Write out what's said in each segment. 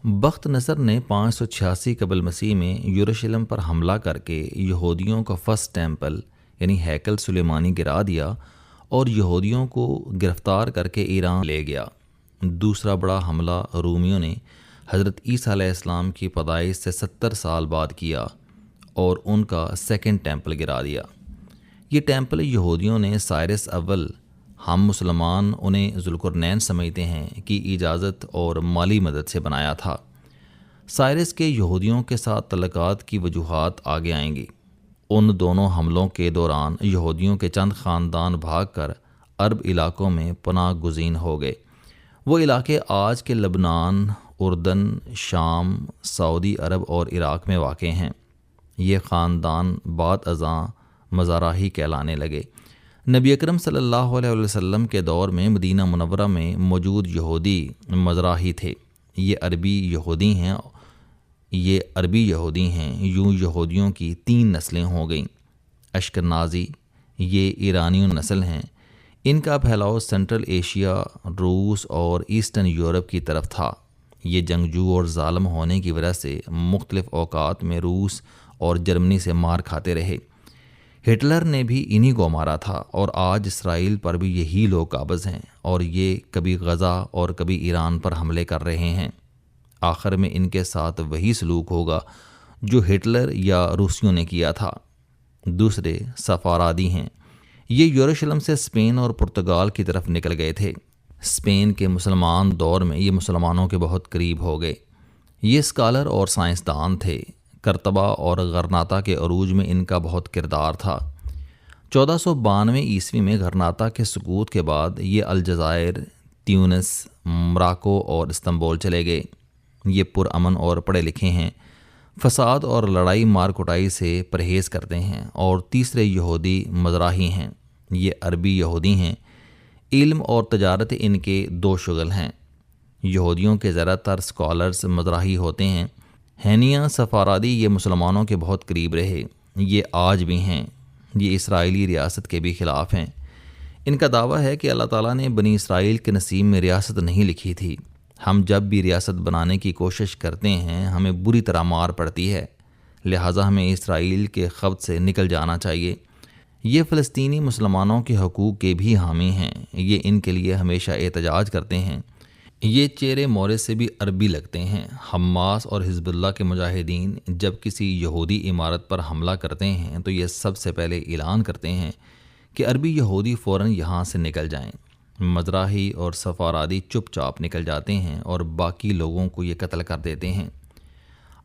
بخت نصر نے 586 قبل مسیح میں یروشلم پر حملہ کر کے یہودیوں کا فرسٹ ٹیمپل یعنی ہیکل سلیمانی گرا دیا اور یہودیوں کو گرفتار کر کے ایران لے گیا۔ دوسرا بڑا حملہ رومیوں نے حضرت عیسیٰ علیہ السلام کی پیدائش سے 70 سال بعد کیا اور ان کا سیکنڈ ٹیمپل گرا دیا۔ یہ ٹیمپل یہودیوں نے سائرس اول، ہم مسلمان انہیں ذوالقرنین سمجھتے ہیں، کی اجازت اور مالی مدد سے بنایا تھا۔ سائرس کے یہودیوں کے ساتھ تعلقات کی وجوہات آگے آئیں گی۔ ان دونوں حملوں کے دوران یہودیوں کے چند خاندان بھاگ کر عرب علاقوں میں پناہ گزین ہو گئے۔ وہ علاقے آج کے لبنان، اردن، شام، سعودی عرب اور عراق میں واقع ہیں۔ یہ خاندان بعد ازاں مزاراہی کہلانے لگے۔ نبی اکرم صلی اللہ علیہ وسلم کے دور میں مدینہ منورہ میں موجود یہودی مزراہی تھے۔ یہ عربی یہودی ہیں۔ یوں یہودیوں کی 3 نسلیں ہو گئیں۔ اشکنازی، یہ ایرانی نسل ہیں۔ ان کا پھیلاؤ سینٹرل ایشیا، روس اور ایسٹرن یورپ کی طرف تھا۔ یہ جنگجو اور ظالم ہونے کی وجہ سے مختلف اوقات میں روس اور جرمنی سے مار کھاتے رہے۔ ہٹلر نے بھی انہی کو مارا تھا اور آج اسرائیل پر بھی یہی لوگ قابض ہیں اور یہ کبھی غزہ اور کبھی ایران پر حملے کر رہے ہیں۔ آخر میں ان کے ساتھ وہی سلوک ہوگا جو ہٹلر یا روسیوں نے کیا تھا۔ دوسرے سفارادی ہیں۔ یہ یروشلم سے اسپین اور پرتگال کی طرف نکل گئے تھے۔ اسپین کے مسلمان دور میں یہ مسلمانوں کے بہت قریب ہو گئے۔ یہ اسکالر اور سائنسدان تھے۔ کرتبہ اور غرناطہ کے عروج میں ان کا بہت کردار تھا۔ 1492 عیسوی میں غرناطہ کے سقوط کے بعد یہ الجزائر، تیونس، مراکو اور استنبول چلے گئے۔ یہ پرامن اور پڑھے لکھے ہیں، فساد اور لڑائی مار کٹائی سے پرہیز کرتے ہیں۔ اور تیسرے یہودی مزراہی ہیں۔ یہ عربی یہودی ہیں۔ علم اور تجارت ان کے 2 شغل ہیں۔ یہودیوں کے زیادہ تر اسکالرز مزراہی ہوتے ہیں۔ ہینیا سفارادی یہ مسلمانوں کے بہت قریب رہے۔ یہ آج بھی ہیں۔ یہ اسرائیلی ریاست کے بھی خلاف ہیں۔ ان کا دعویٰ ہے کہ اللہ تعالیٰ نے بنی اسرائیل کے نصیب میں ریاست نہیں لکھی تھی۔ ہم جب بھی ریاست بنانے کی کوشش کرتے ہیں ہمیں بری طرح مار پڑتی ہے، لہٰذا ہمیں اسرائیل کے خبط سے نکل جانا چاہیے۔ یہ فلسطینی مسلمانوں کے حقوق کے بھی حامی ہیں۔ یہ ان کے لیے ہمیشہ احتجاج کرتے ہیں۔ یہ چہرے مورے سے بھی عربی لگتے ہیں۔ حماس اور حزب اللہ کے مجاہدین جب کسی یہودی عمارت پر حملہ کرتے ہیں تو یہ سب سے پہلے اعلان کرتے ہیں کہ عربی یہودی فوراً یہاں سے نکل جائیں۔ مزراہی اور سفارادی چپ چاپ نکل جاتے ہیں اور باقی لوگوں کو یہ قتل کر دیتے ہیں۔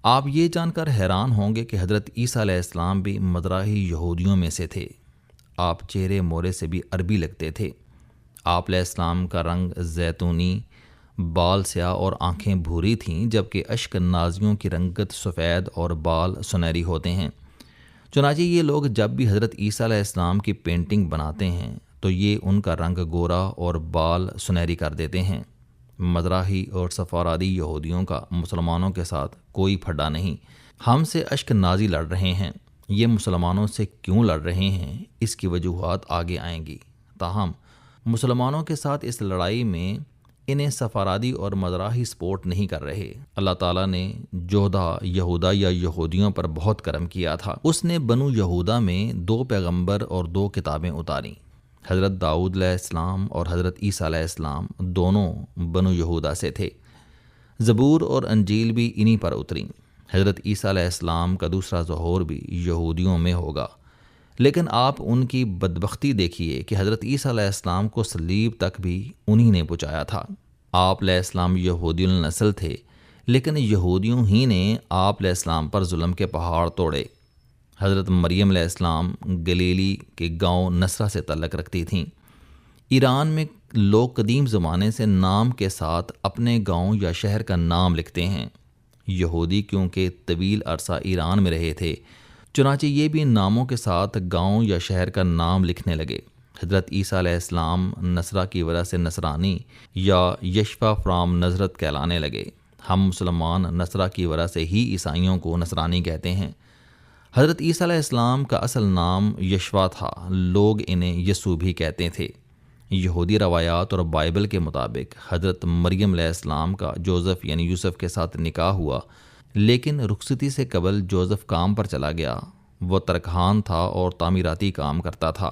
آپ یہ جان کر حیران ہوں گے کہ حضرت عیسیٰ علیہ السلام بھی مزراہی یہودیوں میں سے تھے۔ آپ چہرے مورے سے بھی عربی لگتے تھے۔ آپ علیہ السلام کا رنگ زیتونی، بال سیاہ اور آنکھیں بھوری تھیں، جبکہ اشکنازیوں کی رنگت سفید اور بال سنہری ہوتے ہیں۔ چنانچہ یہ لوگ جب بھی حضرت عیسیٰ علیہ السلام کی پینٹنگ بناتے ہیں تو یہ ان کا رنگ گورا اور بال سنہری کر دیتے ہیں۔ مزراہی اور سفارادی یہودیوں کا مسلمانوں کے ساتھ کوئی پھڈا نہیں۔ ہم سے اشکنازی لڑ رہے ہیں۔ یہ مسلمانوں سے کیوں لڑ رہے ہیں اس کی وجوہات آگے آئیں گی۔ تاہم مسلمانوں کے ساتھ اس لڑائی میں انہیں سفارادی اور مزراہی سپورٹ نہیں کر رہے۔ اللہ تعالیٰ نے یہودا یا یہودیوں پر بہت کرم کیا تھا۔ اس نے بنو یہودا میں 2 پیغمبر اور 2 کتابیں اتاریں۔ حضرت داؤد علیہ السلام اور حضرت عیسیٰ علیہ السلام دونوں بنو یہودا سے تھے۔ زبور اور انجیل بھی انہی پر اتریں۔ حضرت عیسیٰ علیہ السلام کا دوسرا ظہور بھی یہودیوں میں ہوگا، لیکن آپ ان کی بدبختی دیکھیے کہ حضرت عیسیٰ علیہ السلام کو صلیب تک بھی انہی نے پہنچایا تھا۔ آپ علیہ السلام یہودی النسل تھے، لیکن یہودیوں ہی نے آپ علیہ السلام پر ظلم کے پہاڑ توڑے۔ حضرت مریم علیہ السلام گلیلی کے گاؤں نصرہ سے تعلق رکھتی تھیں۔ ایران میں لوگ قدیم زمانے سے نام کے ساتھ اپنے گاؤں یا شہر کا نام لکھتے ہیں۔ یہودی کیونکہ طویل عرصہ ایران میں رہے تھے، چنانچہ یہ بھی ناموں کے ساتھ گاؤں یا شہر کا نام لکھنے لگے۔ حضرت عیسیٰ علیہ السلام نصرہ کی وجہ سے نصرانی یا یشفع فرام نظرت کہلانے لگے۔ ہم مسلمان نصرہ کی وجہ سے ہی عیسائیوں کو نصرانی کہتے ہیں۔ حضرت عیسیٰ علیہ السلام کا اصل نام یشوع تھا، لوگ انہیں یسوع بھی کہتے تھے۔ یہودی روایات اور بائبل کے مطابق حضرت مریم علیہ السلام کا جوزف یعنی یوسف کے ساتھ نکاح ہوا، لیکن رخصتی سے قبل جوزف کام پر چلا گیا۔ وہ ترکھان تھا اور تعمیراتی کام کرتا تھا۔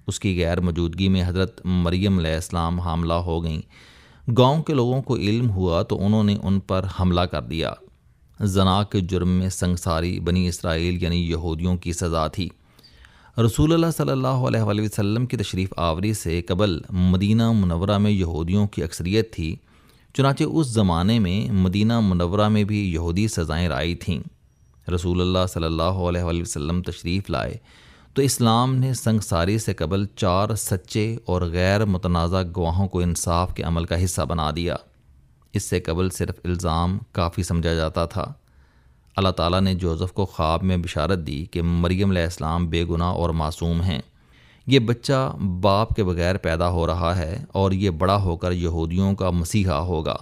اس کی غیر موجودگی میں حضرت مریم علیہ السلام حاملہ ہو گئیں۔ گاؤں کے لوگوں کو علم ہوا تو انہوں نے ان پر حملہ کر دیا۔ زنا کے جرم میں سنگساری بنی اسرائیل یعنی یہودیوں کی سزا تھی۔ رسول اللہ صلی اللہ علیہ وآلہ وسلم کی تشریف آوری سے قبل مدینہ منورہ میں یہودیوں کی اکثریت تھی، چنانچہ اس زمانے میں مدینہ منورہ میں بھی یہودی سزائیں رائج تھیں۔ رسول اللہ صلی اللہ علیہ وآلہ وسلم تشریف لائے تو اسلام نے سنگساری سے قبل 4 سچے اور غیر متنازع گواہوں کو انصاف کے عمل کا حصہ بنا دیا۔ اس سے قبل صرف الزام کافی سمجھا جاتا تھا۔ اللہ تعالیٰ نے جوزف کو خواب میں بشارت دی کہ مریم علیہ السلام بے گناہ اور معصوم ہیں۔ یہ بچہ باپ کے بغیر پیدا ہو رہا ہے اور یہ بڑا ہو کر یہودیوں کا مسیحا ہوگا،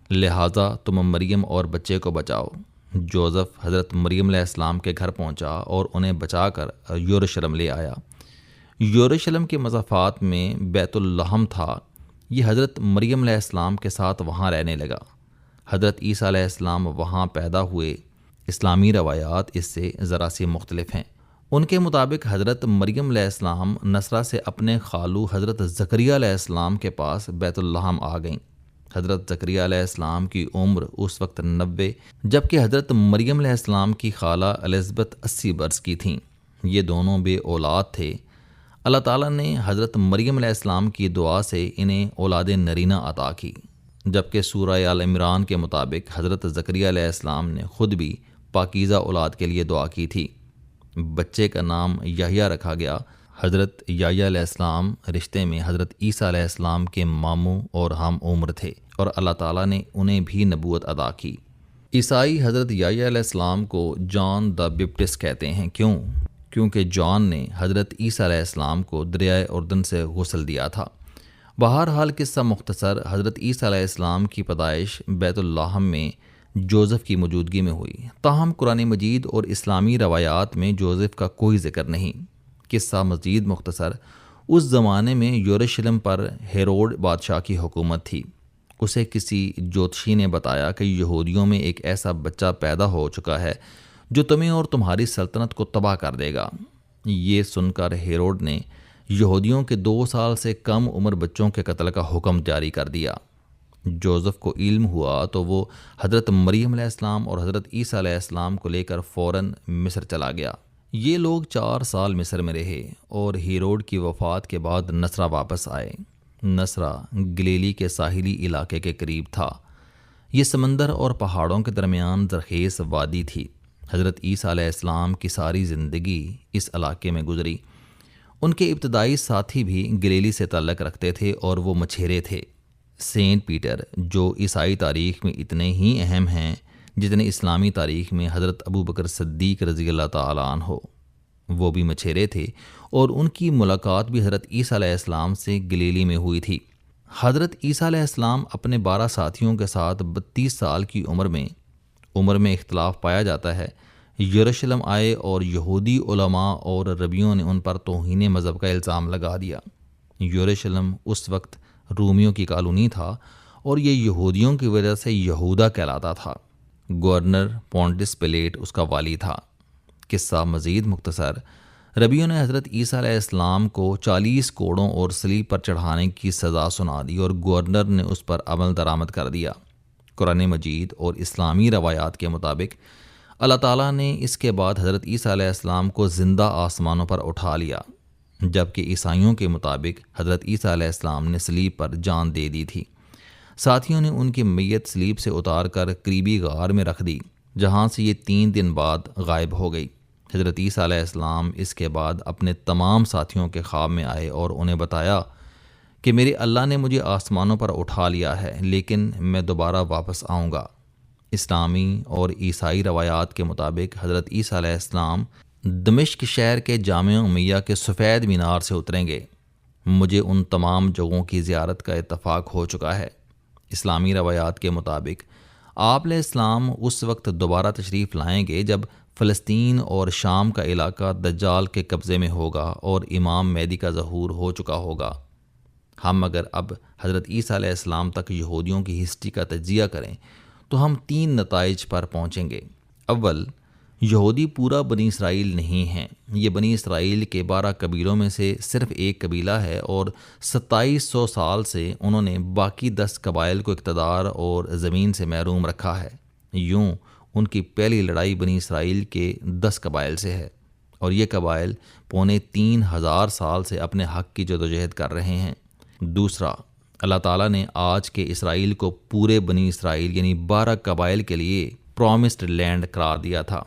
لہٰذا تم مریم اور بچے کو بچاؤ۔ جوزف حضرت مریم علیہ السلام کے گھر پہنچا اور انہیں بچا کر یروشلم لے آیا۔ یروشلم کے مضافات میں بیت اللحم تھا۔ یہ حضرت مریم علیہ السلام کے ساتھ وہاں رہنے لگا۔ حضرت عیسیٰ علیہ السلام وہاں پیدا ہوئے۔ اسلامی روایات اس سے ذرا سی مختلف ہیں۔ ان کے مطابق حضرت مریم علیہ السلام نصرہ سے اپنے خالو حضرت زکریہ علیہ السلام کے پاس بیت اللحم آ گئیں۔ حضرت زکریہ علیہ السلام کی عمر اس وقت 90، جبکہ حضرت مریم علیہ السلام کی خالہ الزبتھ 80 برس کی تھیں۔ یہ دونوں بے اولاد تھے۔ اللہ تعالیٰ نے حضرت مریم علیہ السلام کی دعا سے انہیں اولاد نرینہ عطا کی، جبکہ سورہ آل عمران کے مطابق حضرت زکریہ علیہ السلام نے خود بھی پاکیزہ اولاد کے لیے دعا کی تھی۔ بچے کا نام یحییٰ رکھا گیا۔ حضرت یحییٰ علیہ السلام رشتے میں حضرت عیسیٰ علیہ السلام کے ماموں اور ہم عمر تھے، اور اللہ تعالیٰ نے انہیں بھی نبوت عطا کی۔ عیسائی حضرت یحییٰ علیہ السلام کو جان دا بیپٹسٹ کہتے ہیں۔ کیونکہ جان نے حضرت عیسیٰ علیہ السلام کو دریائے اردن سے غسل دیا تھا۔ بہرحال قصہ مختصر، حضرت عیسیٰ علیہ السلام کی پیدائش بیت اللحم میں جوزف کی موجودگی میں ہوئی، تاہم قرآن مجید اور اسلامی روایات میں جوزف کا کوئی ذکر نہیں۔ قصہ مزید مختصر، اس زمانے میں یروشلم پر ہیروڈ بادشاہ کی حکومت تھی۔ اسے کسی جوتشی نے بتایا کہ یہودیوں میں ایک ایسا بچہ پیدا ہو چکا ہے جو تمہیں اور تمہاری سلطنت کو تباہ کر دے گا۔ یہ سن کر ہیروڈ نے یہودیوں کے 2 سال سے کم عمر بچوں کے قتل کا حکم جاری کر دیا۔ جوزف کو علم ہوا تو وہ حضرت مریم علیہ السلام اور حضرت عیسیٰ علیہ السلام کو لے کر فوراً مصر چلا گیا۔ یہ لوگ 4 سال مصر میں رہے اور ہیروڈ کی وفات کے بعد نصرہ واپس آئے۔ نصرہ گلیلی کے ساحلی علاقے کے قریب تھا۔ یہ سمندر اور پہاڑوں کے درمیان زرخیز وادی تھی۔ حضرت عیسیٰ علیہ السلام کی ساری زندگی اس علاقے میں گزری۔ ان کے ابتدائی ساتھی بھی گلیلی سے تعلق رکھتے تھے اور وہ مچھیرے تھے۔ سینٹ پیٹر، جو عیسائی تاریخ میں اتنے ہی اہم ہیں جتنے اسلامی تاریخ میں حضرت ابوبکر صدیق رضی اللہ تعالیٰ عنہ ہو، وہ بھی مچھیرے تھے، اور ان کی ملاقات بھی حضرت عیسیٰ علیہ السلام سے گلیلی میں ہوئی تھی۔ حضرت عیسیٰ علیہ السلام اپنے 12 ساتھیوں کے ساتھ 32 سال کی عمر میں اختلاف پایا جاتا ہے، یروشلم آئے اور یہودی علماء اور ربیوں نے ان پر توہین مذہب کا الزام لگا دیا۔ یروشلم اس وقت رومیوں کی کالونی تھا اور یہ یہودیوں کی وجہ سے یہودا کہلاتا تھا۔ گورنر پونٹس پلیٹ اس کا والی تھا۔ قصہ مزید مختصر، ربیوں نے حضرت عیسیٰ علیہ السلام کو 40 کوڑوں اور صلیب پر چڑھانے کی سزا سنا دی اور گورنر نے اس پر عمل درآمد کر دیا۔ قرآن مجید اور اسلامی روایات کے مطابق اللہ تعالیٰ نے اس کے بعد حضرت عیسیٰ علیہ السلام کو زندہ آسمانوں پر اٹھا لیا، جبکہ عیسائیوں کے مطابق حضرت عیسیٰ علیہ السلام نے صلیب پر جان دے دی تھی۔ ساتھیوں نے ان کی میت صلیب سے اتار کر قریبی غار میں رکھ دی، جہاں سے یہ 3 دن بعد غائب ہو گئی۔ حضرت عیسیٰ علیہ السلام اس کے بعد اپنے تمام ساتھیوں کے خواب میں آئے اور انہیں بتایا کہ میرے اللہ نے مجھے آسمانوں پر اٹھا لیا ہے، لیکن میں دوبارہ واپس آؤں گا۔ اسلامی اور عیسائی روایات کے مطابق حضرت عیسیٰ علیہ السلام دمشق شہر کے جامع امیہ کے سفید مینار سے اتریں گے۔ مجھے ان تمام جگہوں کی زیارت کا اتفاق ہو چکا ہے۔ اسلامی روایات کے مطابق آپ علیہ السلام اس وقت دوبارہ تشریف لائیں گے جب فلسطین اور شام کا علاقہ دجال کے قبضے میں ہوگا اور امام مہدی کا ظہور ہو چکا ہوگا۔ ہم اگر اب حضرت عیسیٰ علیہ السلام تک یہودیوں کی ہسٹری کا تجزیہ کریں تو ہم 3 نتائج پر پہنچیں گے۔ اول، یہودی پورا بنی اسرائیل نہیں ہیں، یہ بنی اسرائیل کے 12 قبیلوں میں سے صرف ایک قبیلہ ہے، اور 2700 سال سے انہوں نے باقی 10 قبائل کو اقتدار اور زمین سے محروم رکھا ہے۔ یوں ان کی پہلی لڑائی بنی اسرائیل کے 10 قبائل سے ہے، اور یہ قبائل 3500 سال سے اپنے حق کی جدوجہد کر رہے ہیں۔ دوسرا، اللہ تعالیٰ نے آج کے اسرائیل کو پورے بنی اسرائیل یعنی 12 قبائل کے لیے پرومسڈ لینڈ قرار دیا تھا۔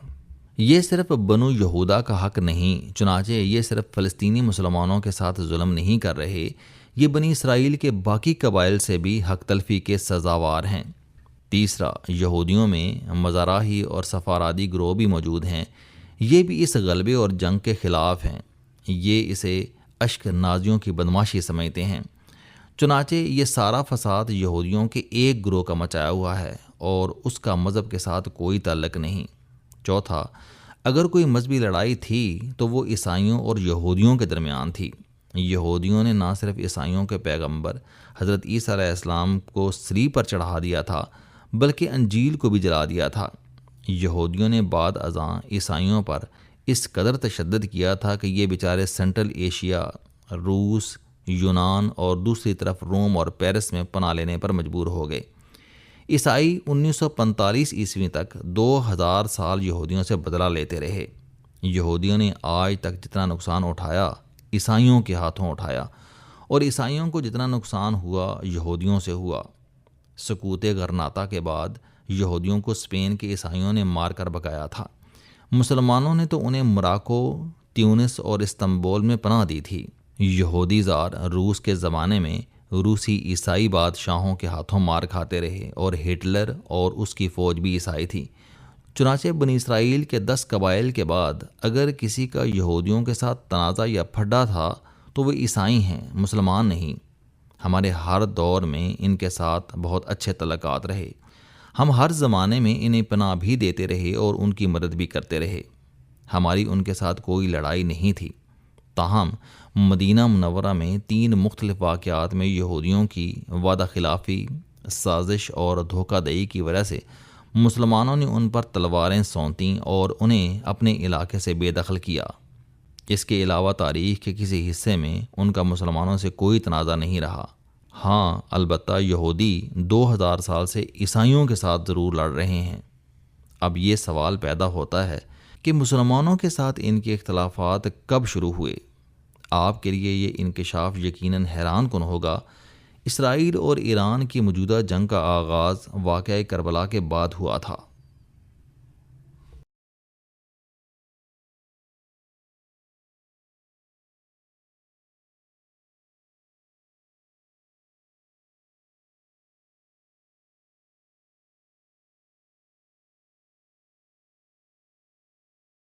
یہ صرف بنو یہودا کا حق نہیں، چنانچہ یہ صرف فلسطینی مسلمانوں کے ساتھ ظلم نہیں کر رہے، یہ بنی اسرائیل کے باقی قبائل سے بھی حق تلفی کے سزاوار ہیں۔ تیسرا، یہودیوں میں مزاراہی اور سفارادی گروہ بھی موجود ہیں، یہ بھی اس غلبے اور جنگ کے خلاف ہیں۔ یہ اسے اشک نازیوں کی بدماشی سمجھتے ہیں۔ چنانچہ یہ سارا فساد یہودیوں کے ایک گروہ کا مچایا ہوا ہے، اور اس کا مذہب کے ساتھ کوئی تعلق نہیں۔ چوتھا، اگر کوئی مذہبی لڑائی تھی تو وہ عیسائیوں اور یہودیوں کے درمیان تھی۔ یہودیوں نے نہ صرف عیسائیوں کے پیغمبر حضرت عیسیٰ علیہ السلام کو صلیب پر چڑھا دیا تھا، بلکہ انجیل کو بھی جلا دیا تھا۔ یہودیوں نے بعد ازاں عیسائیوں پر اس قدر تشدد کیا تھا کہ یہ بیچارے سینٹرل ایشیا، روس، یونان اور دوسری طرف روم اور پیرس میں پناہ لینے پر مجبور ہو گئے۔ عیسائی 1945 عیسوی تک 2000 سال یہودیوں سے بدلہ لیتے رہے۔ یہودیوں نے آج تک جتنا نقصان اٹھایا عیسائیوں کے ہاتھوں اٹھایا، اور عیسائیوں کو جتنا نقصان ہوا یہودیوں سے ہوا۔ سقوط غرناطہ کے بعد یہودیوں کو اسپین کے عیسائیوں نے مار کر بھگایا تھا۔ مسلمانوں نے تو انہیں مراکو، تیونس اور استنبول میں پناہ دی تھی۔ یہودی زار روس کے زمانے میں روسی عیسائی بادشاہوں کے ہاتھوں مار کھاتے رہے، اور ہٹلر اور اس کی فوج بھی عیسائی تھی۔ چنانچہ بنی اسرائیل کے 10 قبائل کے بعد اگر کسی کا یہودیوں کے ساتھ تنازع یا پھڈا تھا تو وہ عیسائی ہیں، مسلمان نہیں۔ ہمارے ہر دور میں ان کے ساتھ بہت اچھے تعلقات رہے، ہم ہر زمانے میں انہیں پناہ بھی دیتے رہے اور ان کی مدد بھی کرتے رہے۔ ہماری ان کے ساتھ کوئی لڑائی نہیں تھی۔ تاہم مدینہ منورہ میں 3 مختلف واقعات میں یہودیوں کی وعدہ خلافی، سازش اور دھوکہ دہی کی وجہ سے مسلمانوں نے ان پر تلواریں سونتیں اور انہیں اپنے علاقے سے بے دخل کیا۔ اس کے علاوہ تاریخ کے کسی حصے میں ان کا مسلمانوں سے کوئی تنازع نہیں رہا۔ ہاں، البتہ یہودی 2000 سال سے عیسائیوں کے ساتھ ضرور لڑ رہے ہیں۔ اب یہ سوال پیدا ہوتا ہے کہ مسلمانوں کے ساتھ ان کے اختلافات کب شروع ہوئے؟ آپ کے لیے یہ انکشاف یقیناً حیران کن ہوگا۔ اسرائیل اور ایران کی موجودہ جنگ کا آغاز واقعہ کربلا کے بعد ہوا تھا۔